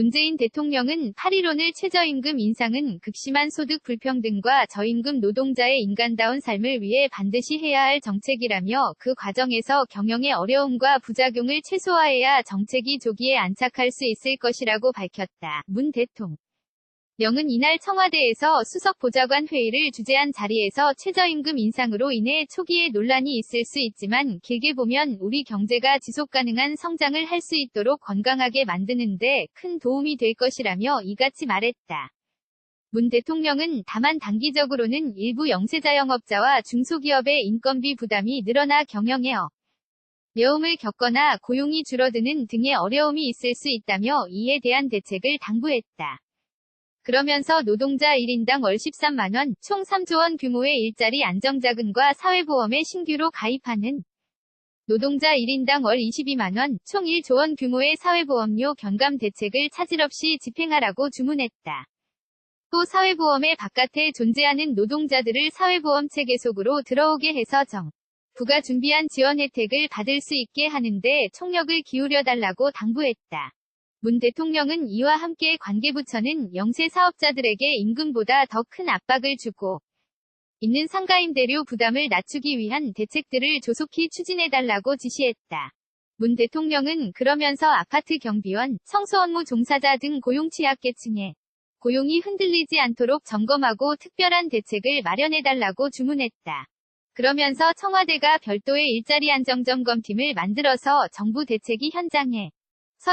문재인 대통령은 8.15 최저임금 인상은 극심한 소득 불평등과 저임금 노동자의 인간다운 삶을 위해 반드시 해야 할 정책이라며 그 과정에서 경영의 어려움과 부작용을 최소화해야 정책이 조기에 안착할 수 있을 것이라고 밝혔다. 문 대통령은 이날 청와대에서 수석보좌관 회의를 주재한 자리에서 최저임금 인상으로 인해 초기에 논란이 있을 수 있지만 길게 보면 우리 경제가 지속가능한 성장을 할 수 있도록 건강하게 만드는 데 큰 도움이 될 것이라며 이같이 말했다. 문 대통령은 다만 단기적으로는 일부 영세자영업자와 중소기업의 인건비 부담이 늘어나 경영에 어려움을 겪거나 고용이 줄어드는 등의 어려움이 있을 수 있다며 이에 대한 대책을 당부했다. 그러면서 노동자 1인당 월 13만원, 총 3조 원 규모의 일자리 안정자금과 사회보험에 신규로 가입하는 노동자 1인당 월 22만원, 총 1조 원 규모의 사회보험료 견감 대책을 차질 없이 집행하라고 주문했다. 또 사회보험의 바깥에 존재하는 노동자들을 사회보험 체계 속으로 들어오게 해서 정부가 준비한 지원 혜택을 받을 수 있게 하는데 총력을 기울여달라고 당부했다. 문 대통령은 이와 함께 관계부처는 영세 사업자들에게 임금보다 더 큰 압박을 주고 있는 상가임대료 부담을 낮추기 위한 대책들을 조속히 추진해달라고 지시했다. 문 대통령은 그러면서 아파트 경비원, 청소업무 종사자 등 고용 취약계층의 고용이 흔들리지 않도록 점검하고 특별한 대책을 마련해달라고 주문했다. 그러면서 청와대가 별도의 일자리 안정점검팀을 만들어서 정부 대책이 현장에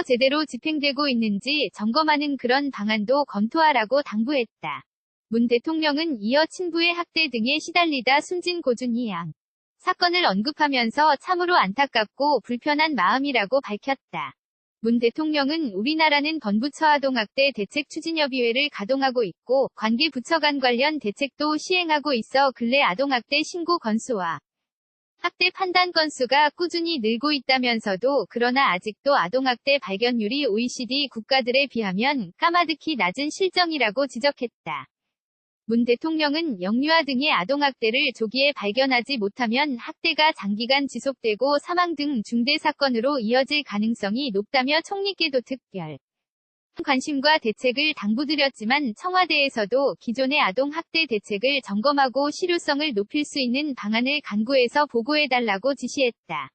제대로 집행되고 있는지 점검하는 그런 방안도 검토하라고 당부했다. 문 대통령은 이어 친부의 학대 등에 시달리다 숨진 고준희 양 사건을 언급하면서 참으로 안타깝고 불편한 마음이라고 밝혔다. 문 대통령은 우리나라는 건부처 아동학대 대책추진협의회를 가동하고 있고 관계부처 간 관련 대책도 시행하고 있어 근래 아동학대 신고 건수와 학대 판단 건수가 꾸준히 늘고 있다면서도 그러나 아직도 아동학대 발견율이 OECD 국가들에 비하면 까마득히 낮은 실정이라고 지적했다. 문 대통령은 영유아 등의 아동학대를 조기에 발견하지 못하면 학대가 장기간 지속되고 사망 등 중대 사건으로 이어질 가능성이 높다며 총리께도 특별 관심과 대책을 당부드렸지만 청와대에서도 기존의 아동학대 대책을 점검하고 실효성을 높일 수 있는 방안을 간구해서 보고해달라고 지시했다.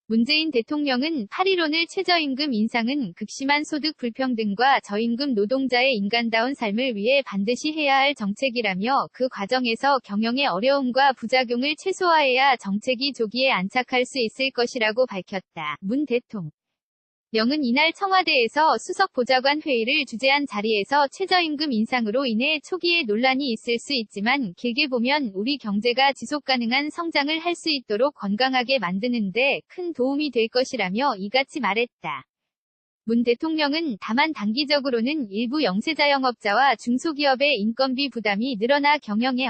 문재인 대통령은 8.15 최저임금 인상은 극심한 소득 불평등과 저임금 노동자의 인간다운 삶을 위해 반드시 해야 할 정책이라며 그 과정에서 경영의 어려움과 부작용을 최소화해야 정책이 조기에 안착할 수 있을 것이라고 밝혔다. 문 대통령은 이날 청와대에서 수석보좌관 회의를 주재한 자리에서 최저임금 인상으로 인해 초기에 논란이 있을 수 있지만 길게 보면 우리 경제가 지속가능한 성장을 할 수 있도록 건강하게 만드는 데 큰 도움이 될 것이라며 이같이 말했다. 문 대통령은 다만 단기적으로는 일부 영세자영업자와 중소기업의 인건비 부담이 늘어나 경영에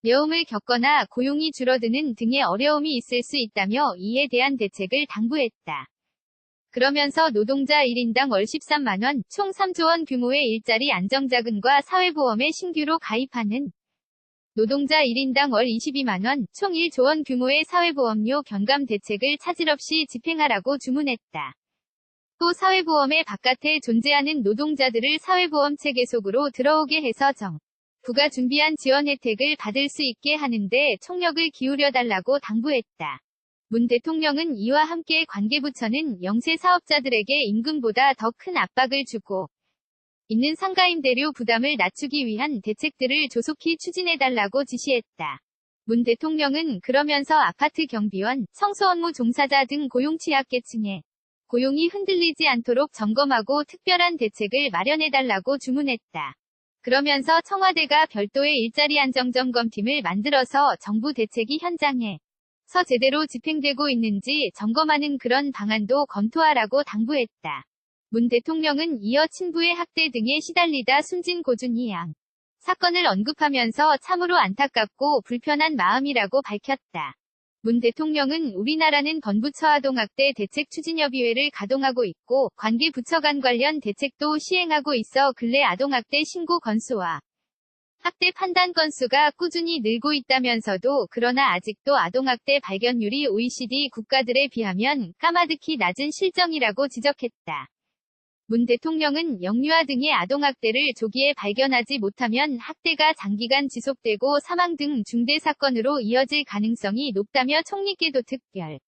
어려움을 겪거나 고용이 줄어드는 등의 어려움이 있을 수 있다며 이에 대한 대책을 당부했다. 그러면서 노동자 1인당 월 13만원, 총 3조 원 규모의 일자리 안정자금과 사회보험에 신규로 가입하는 노동자 1인당 월 22만원, 총 1조 원 규모의 사회보험료 견감 대책을 차질 없이 집행하라고 주문했다. 또 사회보험의 바깥에 존재하는 노동자들을 사회보험 체계 속으로 들어오게 해서 정부가 준비한 지원 혜택을 받을 수 있게 하는데 총력을 기울여달라고 당부했다. 문 대통령은 이와 함께 관계부처는 영세 사업자들에게 임금보다 더 큰 압박을 주고 있는 상가임대료 부담을 낮추기 위한 대책들을 조속히 추진해달라고 지시했다. 문 대통령은 그러면서 아파트 경비원, 청소업무 종사자 등 고용 취약계층의 고용이 흔들리지 않도록 점검하고 특별한 대책을 마련해달라고 주문했다. 그러면서 청와대가 별도의 일자리 안정점검팀을 만들어서 정부 대책이 현장에 제대로 집행되고 있는지 점검하는 그런 방안도 검토하라고 당부했다. 문 대통령은 이어 친부의 학대 등에 시달리다 숨진 고준희 양 사건을 언급하면서 참으로 안타깝고 불편한 마음이라고 밝혔다. 문 대통령은 우리나라는 건부처 아동학대 대책추진협의회를 가동하고 있고 관계부처 간 관련 대책도 시행하고 있어 근래 아동학대 신고 건수와 학대 판단 건수가 꾸준히 늘고 있다면서도 그러나 아직도 아동학대 발견율이 OECD 국가들에 비하면 까마득히 낮은 실정이라고 지적했다. 문 대통령은 영유아 등의 아동학대를 조기에 발견하지 못하면 학대가 장기간 지속되고 사망 등 중대 사건으로 이어질 가능성이 높다며 총리께도 특별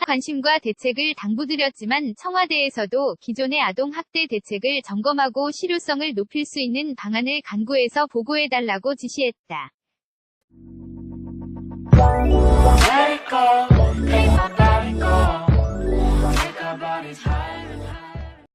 관심과 대책을 당부드렸지만 청와대에서도 기존의 아동학대 대책을 점검하고 실효성을 높일 수 있는 방안을 간구해서 보고해달라고 지시했다.